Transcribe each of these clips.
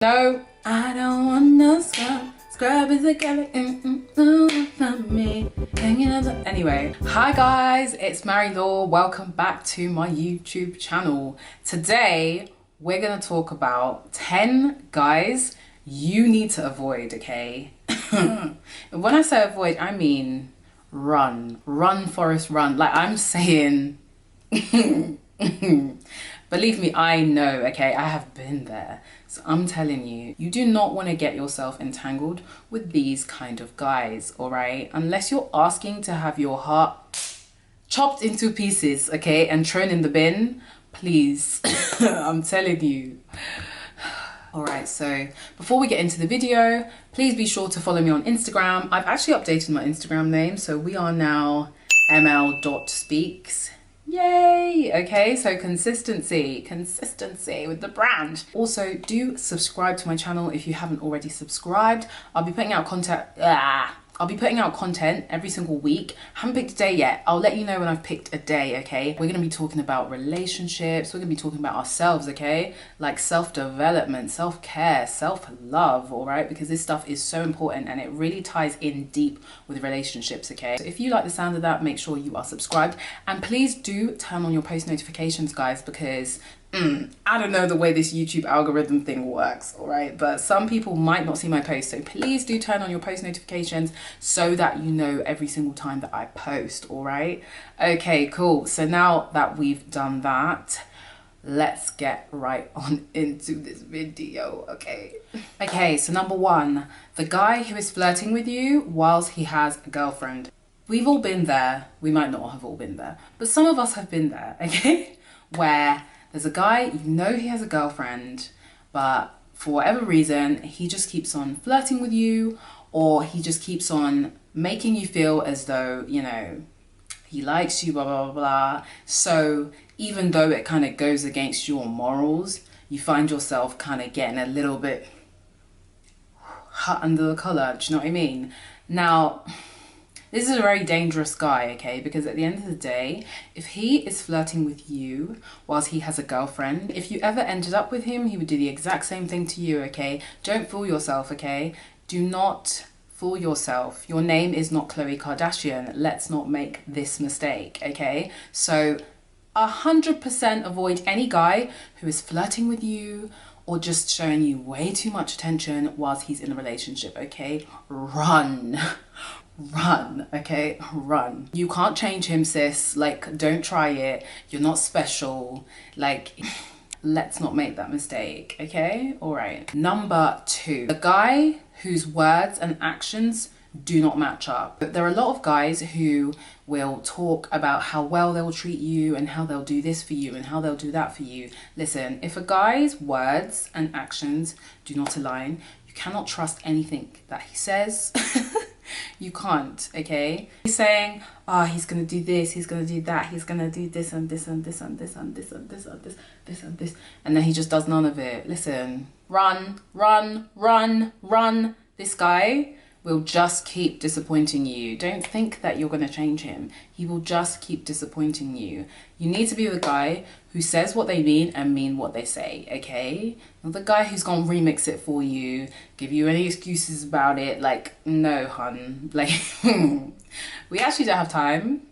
No, I don't want no scrub. Scrub is a me. Anyway, hi guys, it's Marie-Laure. Welcome back to my YouTube channel. Today, we're gonna talk about 10 guys you need to avoid, okay? And when I say avoid, I mean run. Run, Forrest, run. Like I'm saying... Believe me, I know, okay? I have been there. So I'm telling you, you do not want to get yourself entangled with these kind of guys, all right? Unless you're asking to have your heart chopped into pieces, okay? And thrown in the bin, please. I'm telling you. All right, so before we get into the video, please be sure to follow me on Instagram. I've actually updated my Instagram name, so we are now ml.speaks. Yay! Okay, so consistency with the brand. Also, do subscribe to my channel if you haven't already subscribed. I'll be putting out content every single week. Haven't picked a day yet. I'll let you know when I've picked a day, okay? We're gonna be talking about relationships. We're gonna be talking about ourselves, okay? Like self-development, self-care, self-love, all right? Because this stuff is so important and it really ties in deep with relationships, okay? So if you like the sound of that, make sure you are subscribed. And please do turn on your post notifications, guys, because I don't know the way this YouTube algorithm thing works, all right? But some people might not see my posts, so please do turn on your post notifications so that you know every single time that I post, all right? Okay, cool. So now that we've done that, let's get right on into this video, okay? Okay, so number one, the guy who is flirting with you whilst he has a girlfriend. We've all been there. We might not have all been there, but some of us have been there, okay? Where there's a guy, you know he has a girlfriend, but for whatever reason, he just keeps on flirting with you, or he just keeps on making you feel as though, you know, he likes you, blah, blah, blah, blah. So even though it kind of goes against your morals, you find yourself kind of getting a little bit hot under the collar, do you know what I mean? Now, this is a very dangerous guy, okay? Because at the end of the day, if he is flirting with you whilst he has a girlfriend, if you ever ended up with him, he would do the exact same thing to you, okay? Don't fool yourself, okay? Do not fool yourself. Your name is not Khloe Kardashian. Let's not make this mistake, okay? So 100% avoid any guy who is flirting with you or just showing you way too much attention whilst he's in a relationship, okay? Run. Run, okay? Run. You can't change him, sis. Like, don't try it. You're not special. Like, let's not make that mistake, okay? All right. Number two, a guy whose words and actions do not match up. There are a lot of guys who will talk about how well they'll treat you and how they'll do this for you and how they'll do that for you. Listen, if a guy's words and actions do not align, you cannot trust anything that he says. You can't, okay? He's saying, oh, he's gonna do this, he's gonna do that, he's gonna do this and this and this and this and this and this and this, this and this, and then he just does none of it. Listen, run, run, run, run. This guy will just keep disappointing you. Don't think that you're gonna change him. He will just keep disappointing you. You need to be the guy who says what they mean and mean what they say, okay? Not the guy who's gonna remix it for you, give you any excuses about it. Like, no, hun. Like, we actually don't have time.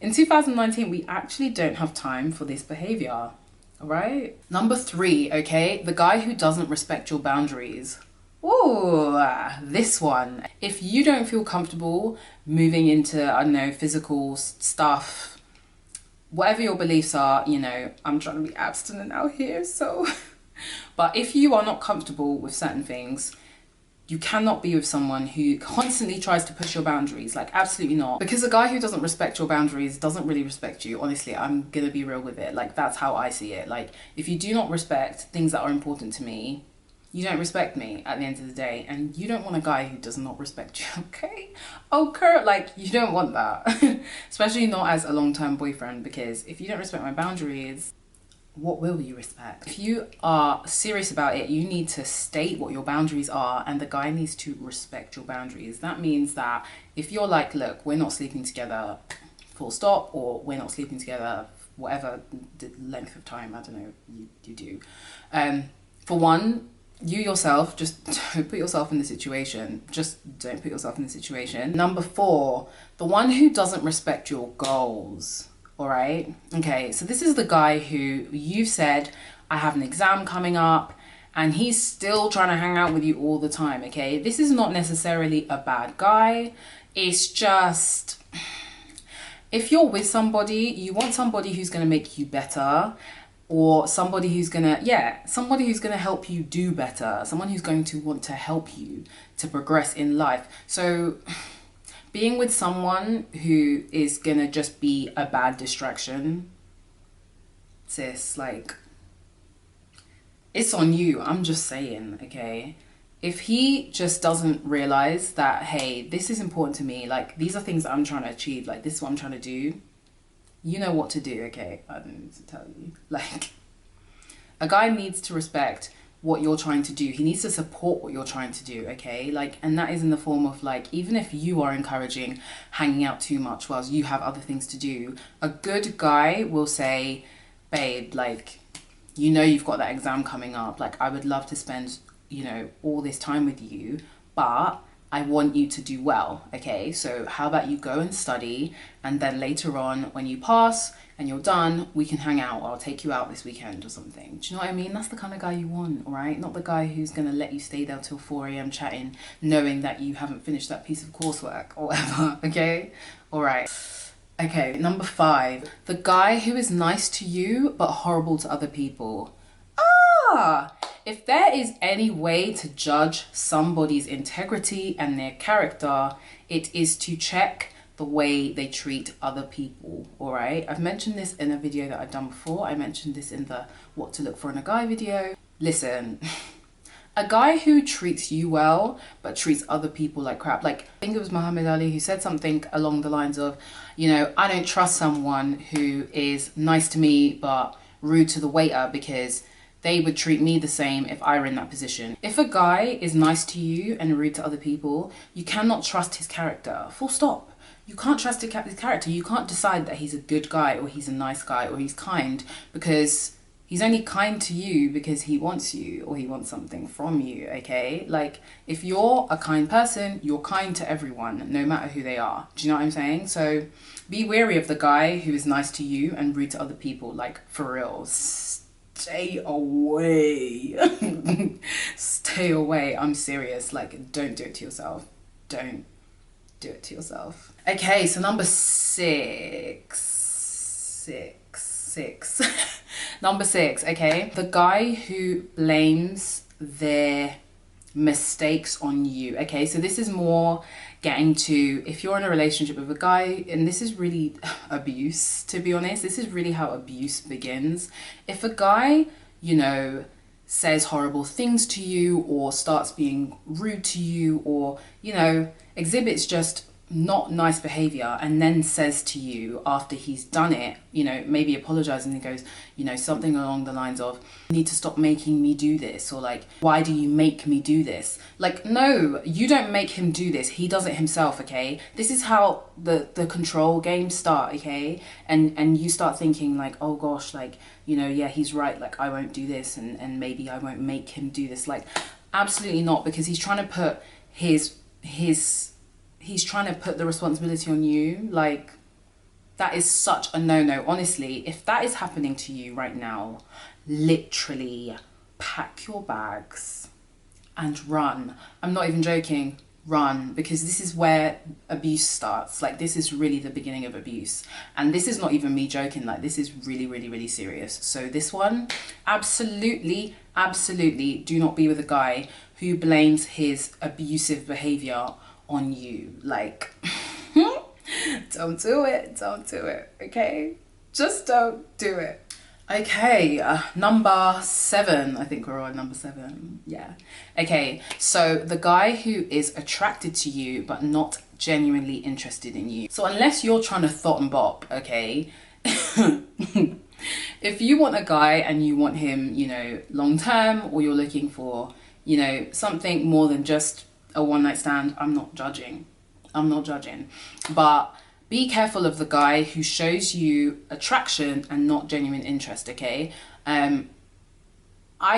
In 2019, we actually don't have time for this behavior, all right? Number three, okay? The guy who doesn't respect your boundaries. Ooh, this one. If you don't feel comfortable moving into, I don't know, physical stuff, whatever your beliefs are, you know, I'm trying to be abstinent out here, so. But if you are not comfortable with certain things, you cannot be with someone who constantly tries to push your boundaries. Like, absolutely not. Because a guy who doesn't respect your boundaries doesn't really respect you. Honestly, I'm gonna be real with it. Like, that's how I see it. Like, if you do not respect things that are important to me, you don't respect me at the end of the day, and you don't want a guy who does not respect you, okay? Okay, like, you don't want that. Especially not as a long-term boyfriend, because if you don't respect my boundaries, what will you respect? If you are serious about it, you need to state what your boundaries are, and the guy needs to respect your boundaries. That means that if you're like, look, we're not sleeping together, full stop, or we're not sleeping together, whatever the length of time, I don't know, you do. For one, You yourself, just don't put yourself in the situation. Just don't put yourself in the situation. Number 4, the one who doesn't respect your goals. All right. Okay. So this is the guy who you've said, I have an exam coming up, and he's still trying to hang out with you all the time. Okay. This is not necessarily a bad guy. It's just, if you're with somebody, you want somebody who's going to make you better, or somebody who's gonna help you do better, someone who's going to want to help you to progress in life. So being with someone who is gonna just be a bad distraction, sis, like, it's on you. I'm just saying, okay? If he just doesn't realize that, hey, this is important to me, like, these are things that I'm trying to achieve, like, this is what I'm trying to do, you know what to do, okay? I don't need to tell you. Like, a guy needs to respect what you're trying to do. He needs to support what you're trying to do, okay? Like, and that is in the form of, like, even if you are encouraging hanging out too much whilst you have other things to do, a good guy will say, babe, like, you know you've got that exam coming up. Like, I would love to spend, you know, all this time with you, but I want you to do well, okay? So how about you go and study, and then later on when you pass and you're done, we can hang out, or I'll take you out this weekend or something. Do you know what I mean? That's the kind of guy you want, all right? Not the guy who's gonna let you stay there till 4 a.m. chatting, knowing that you haven't finished that piece of coursework or whatever, okay? All right. Okay, number 5, the guy who is nice to you but horrible to other people. If there is any way to judge somebody's integrity and their character, it is to check the way they treat other people, all right? I've mentioned this in a video that I've done before. I mentioned this in the what to look for in a guy video. Listen, a guy who treats you well but treats other people like crap. Like, I think it was Muhammad Ali who said something along the lines of, you know, I don't trust someone who is nice to me but rude to the waiter, because they would treat me the same if I were in that position. If a guy is nice to you and rude to other people, you cannot trust his character. Full stop. You can't trust his character. You can't decide that he's a good guy or he's a nice guy or he's kind, because he's only kind to you because he wants you or he wants something from you, okay? Like, if you're a kind person, you're kind to everyone, no matter who they are. Do you know what I'm saying? So be wary of the guy who is nice to you and rude to other people, like, for real. Stay away. Stay away. I'm serious. Like, don't do it to yourself. Don't do it to yourself. Okay, so number 6. Number 6, okay? The guy who blames their mistakes on you. Okay, so this is more getting to, if you're in a relationship with a guy, and this is really abuse, to be honest, this is really how abuse begins. If a guy, you know, says horrible things to you, or starts being rude to you, or, you know, exhibits just not nice behavior, and then says to you after he's done it, you know, maybe apologizing, and he goes, you know, something along the lines of, you need to stop making me do this, or like, why do you make me do this? Like, no, you don't make him do this, he does it himself, okay? This is how the control games start, okay? And you start thinking like, oh gosh, like, you know, yeah, he's right, like, I won't do this, and maybe I won't make him do this. Like, absolutely not, because he's trying to put he's trying to put the responsibility on you. Like, that is such a no-no. Honestly, if that is happening to you right now, literally pack your bags and run. I'm not even joking. Run, because this is where abuse starts. Like, this is really the beginning of abuse, and this is not even me joking. Like, this is really, really, really serious. So this one, absolutely do not be with a guy who blames his abusive behavior on you. Like, don't do it, okay? Just don't do it. Okay, number 7. I think we're on number 7. Yeah. Okay, so the guy who is attracted to you but not genuinely interested in you. So unless you're trying to thought and bop, okay, if you want a guy and you want him, you know, long term, or you're looking for, you know, something more than just a one-night stand, I'm not judging, but be careful of the guy who shows you attraction and not genuine interest, okay? I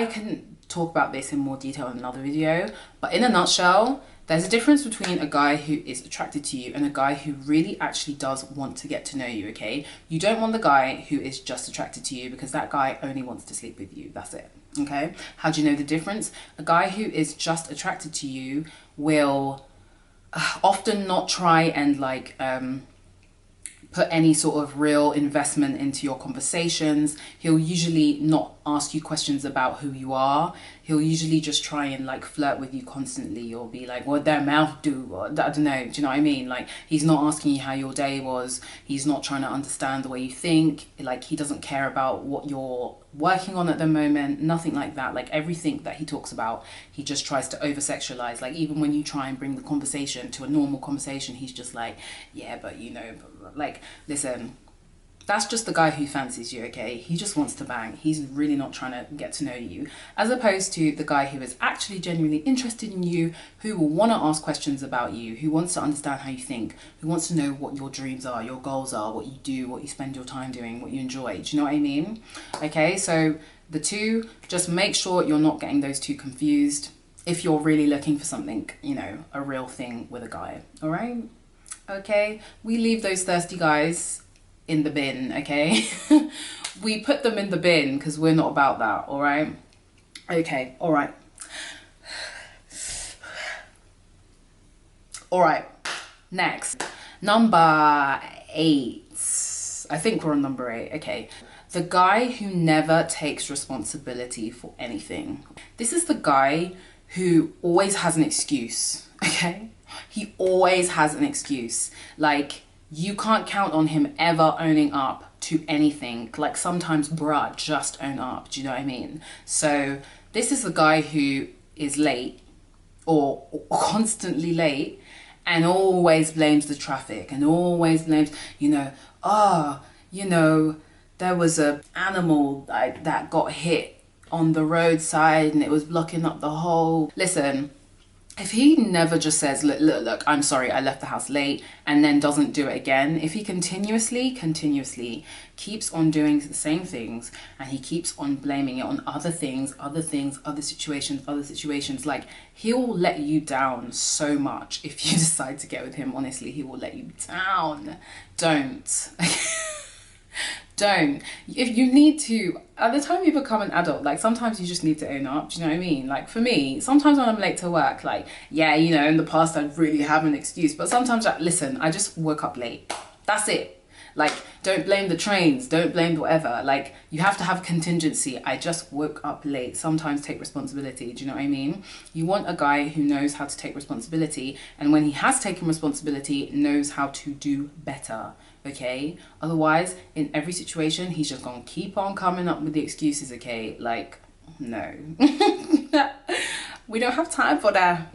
can talk about this in more detail in another video. But in a nutshell, there's a difference between a guy who is attracted to you and a guy who really actually does want to get to know you, okay? You don't want the guy who is just attracted to you, because that guy only wants to sleep with you. That's it, okay? How do you know the difference? A guy who is just attracted to you will often not try and like put any sort of real investment into your conversations. He'll usually not ask you questions about who you are. He'll usually just try and like flirt with you constantly, or be like, what their mouth do, or I don't know, do you know what I mean? Like, he's not asking you how your day was. He's not trying to understand the way you think. Like, he doesn't care about what you're working on at the moment, nothing like that. Like, everything that he talks about, he just tries to over sexualize. Like, even when you try and bring the conversation to a normal conversation, he's just like, yeah, but you know, like, listen, that's just the guy who fancies you, okay? He just wants to bang. He's really not trying to get to know you, as opposed to the guy who is actually genuinely interested in you, who will want to ask questions about you, who wants to understand how you think, who wants to know what your dreams are, your goals are, what you do, what you spend your time doing, what you enjoy. Do you know what I mean? Okay, so the two, just make sure you're not getting those two confused if you're really looking for something, you know, a real thing with a guy, all right? Okay, we leave those thirsty guys in the bin, okay? We put them in the bin because we're not about that, all right? Okay, all right. All right, next. Number 8. I think we're on number 8, okay. The guy who never takes responsibility for anything. This is the guy who always has an excuse, okay? He always has an excuse. Like, you can't count on him ever owning up to anything. Like, sometimes, bruh, just own up. Do you know what I mean? So this is the guy who is late, or constantly late, and always blames the traffic, and always blames, you know, you know, there was a animal that got hit on the roadside and it was blocking up the whole. Listen, if he never just says, look, I'm sorry, I left the house late, and then doesn't do it again, if he continuously keeps on doing the same things, and he keeps on blaming it on other things, other situations, like, he'll let you down so much if you decide to get with him. Honestly, he will let you down. Don't. Don't. If you need to, at the time you become an adult, like, sometimes you just need to own up. Do you know what I mean? Like, for me, sometimes when I'm late to work, like, yeah, you know, in the past I'd really have an excuse, but sometimes, like, listen, I just woke up late. That's it. Like, don't blame the trains, don't blame whatever. Like, you have to have contingency. I just woke up late. Sometimes take responsibility. Do you know what I mean? You want a guy who knows how to take responsibility, and when he has taken responsibility, knows how to do better. Okay? Otherwise, in every situation, he's just gonna keep on coming up with the excuses, okay? Like, no. We don't have time for that.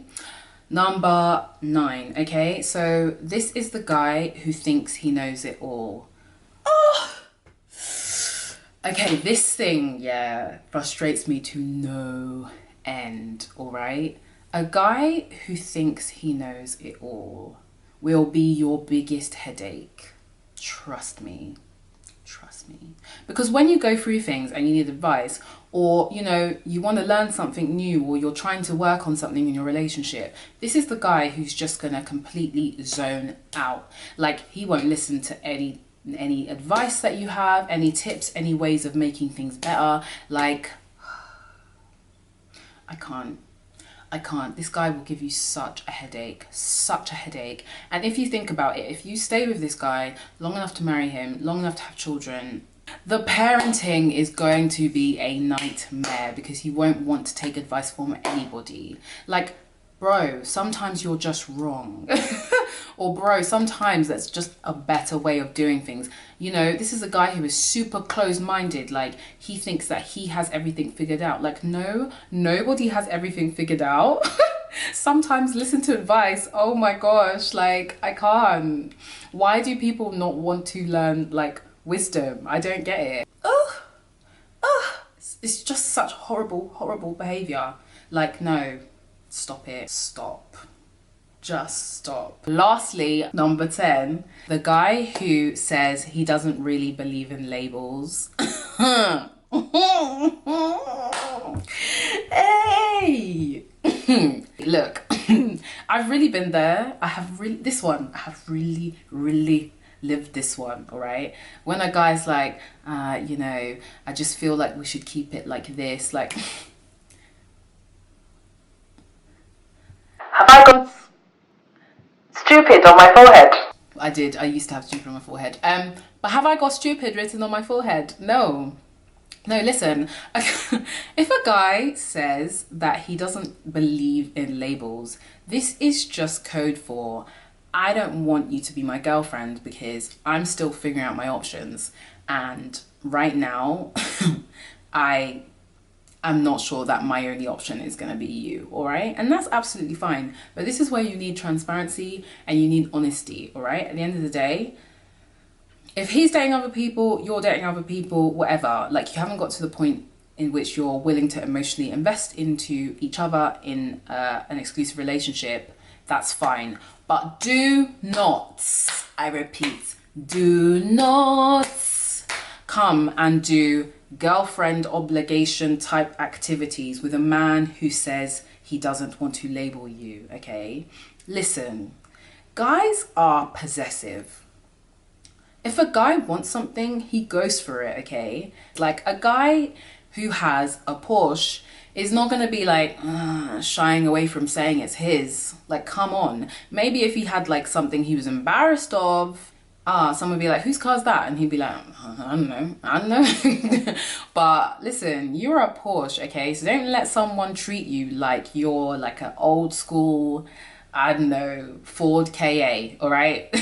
Number 9, okay? So this is the guy who thinks he knows it all. Oh! Okay, this thing, yeah, frustrates me to no end, all right? A guy who thinks he knows it all will be your biggest headache. Trust me. Trust me. Because when you go through things and you need advice, or, you know, you want to learn something new, or you're trying to work on something in your relationship, this is the guy who's just gonna completely zone out. Like, he won't listen to any advice that you have, any tips, any ways of making things better. Like, I can't. This guy will give you such a headache. And if you think about it, if you stay with this guy long enough to marry him, long enough to have children, the parenting is going to be a nightmare, because he won't want to take advice from anybody. Like, bro, sometimes you're just wrong. Or, bro, sometimes that's just a better way of doing things. You know, this is a guy who is super closed-minded. Like, he thinks that he has everything figured out. Like, no, nobody has everything figured out. Sometimes listen to advice. Oh my gosh, like, I can't. Why do people not want to learn, like, wisdom? I don't get it. It's just such horrible behavior. Like, no, stop it. Stop. Just stop. Lastly, number 10, the guy who says he doesn't really believe in labels. Hey! Look, I've really been there. I have really, really lived this one, all right? When a guy's like, you know, I just feel like we should keep it like this, like... Have I got stupid on my forehead? I did. I used to have stupid on my forehead. But have I got stupid written on my forehead? No. No, listen. If a guy says that he doesn't believe in labels, this is just code for, I don't want you to be my girlfriend because I'm still figuring out my options. And right now, I'm not sure that my only option is going to be you, all right? And that's absolutely fine. But this is where you need transparency and you need honesty, all right? At the end of the day, if he's dating other people, you're dating other people, whatever, like you haven't got to the point in which you're willing to emotionally invest into each other in an exclusive relationship, that's fine. But do not, I repeat, do not come and do girlfriend obligation type activities with a man who says he doesn't want to label you, okay? Listen, guys are possessive. If a guy wants something, he goes for it, okay? Like a guy who has a Porsche is not gonna be like shying away from saying it's his. Like, come on. Maybe if he had like something he was embarrassed of, someone would be like, whose car's that? And he'd be like, I don't know. But listen, you're a Porsche, okay? So don't let someone treat you like you're like an old school, I don't know, Ford KA, all right?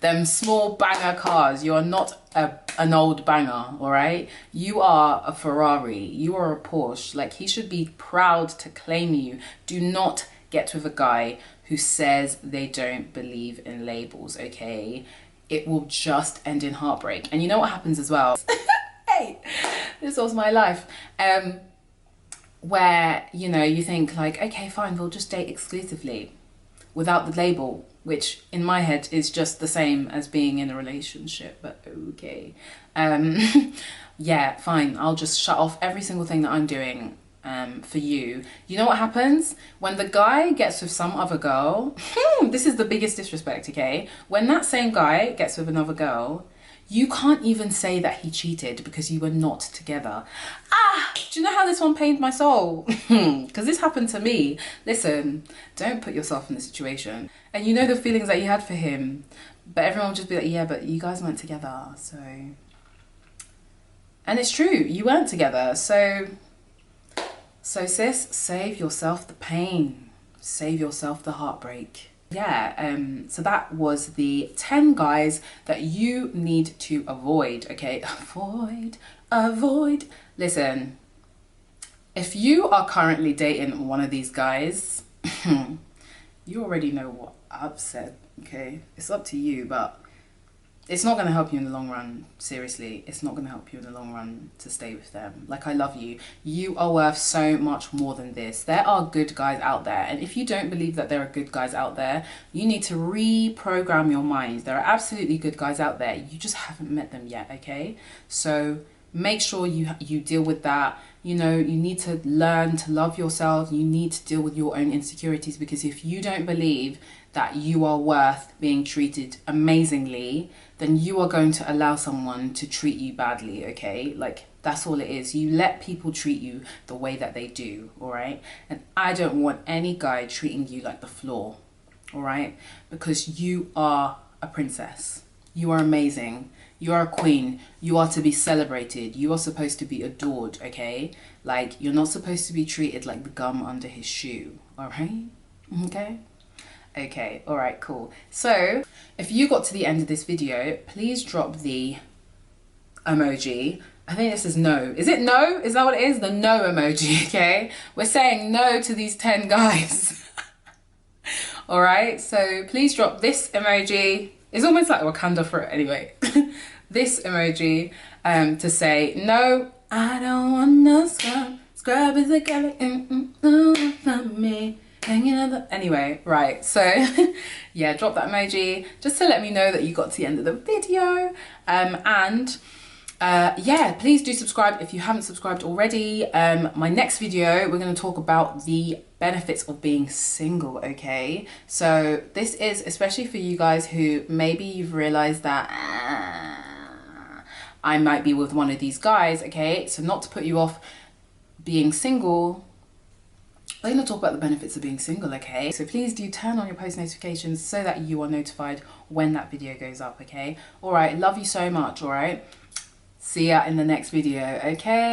Them small banger cars. You're not an old banger, all right? You are a Ferrari. You are a Porsche. Like, he should be proud to claim you. Do not get with a guy who says they don't believe in labels, okay? It will just end in heartbreak. And you know what happens as well? Hey, this was my life. Where, you know, you think like, okay, fine, we'll just date exclusively without the label, which in my head is just the same as being in a relationship, but okay. Yeah, fine, I'll just shut off every single thing that I'm doing for you. You know what happens? When the guy gets with some other girl, this is the biggest disrespect, okay? When that same guy gets with another girl, you can't even say that he cheated because you were not together. Do you know how this one pained my soul? Because this happened to me. Listen, don't put yourself in this situation. And you know the feelings that you had for him, but everyone will just be like, yeah, but you guys weren't together, so... And it's true, you weren't together, so sis, save yourself the pain. Save yourself the heartbreak. Yeah, so that was the 10 guys that you need to avoid, okay? Avoid. Listen, if you are currently dating one of these guys, you already know what I've said, okay? It's up to you, but it's not going to help you in the long run. Seriously, it's not going to help you in the long run to stay with them. Like, I love you. You are worth so much more than this. There are good guys out there. And if you don't believe that there are good guys out there, you need to reprogram your mind. There are absolutely good guys out there. You just haven't met them yet, okay? So make sure you deal with that. You know, you need to learn to love yourself. You need to deal with your own insecurities, because if you don't believe that you are worth being treated amazingly, then you are going to allow someone to treat you badly, okay? Like, that's all it is. You let people treat you the way that they do, all right? And I don't want any guy treating you like the floor, all right? Because you are a princess. You are amazing. You are a queen. You are to be celebrated. You are supposed to be adored, okay? Like, you're not supposed to be treated like the gum under his shoe, all right? Okay? Okay, all right, cool. So if you got to the end of this video, please drop the emoji. I think this is no. Is it no? Is that what it is? The no emoji, okay? We're saying no to these 10 guys. All right, so please drop this emoji. It's almost like Wakanda for it anyway. This emoji to say, no, I don't want no scrub. Scrub is a skeleton from me. Anyway, right, so yeah, drop that emoji just to let me know that you got to the end of the video. And Yeah, please do subscribe if you haven't subscribed already. My next video, we're going to talk about the benefits of being single, okay? So this is especially for you guys who maybe you've realized that I might be with one of these guys, okay? So not to put you off being single, we're going to talk about the benefits of being single, okay? So please do turn on your post notifications so that you are notified when that video goes up, okay? All right, love you so much, all right? See ya in the next video, okay?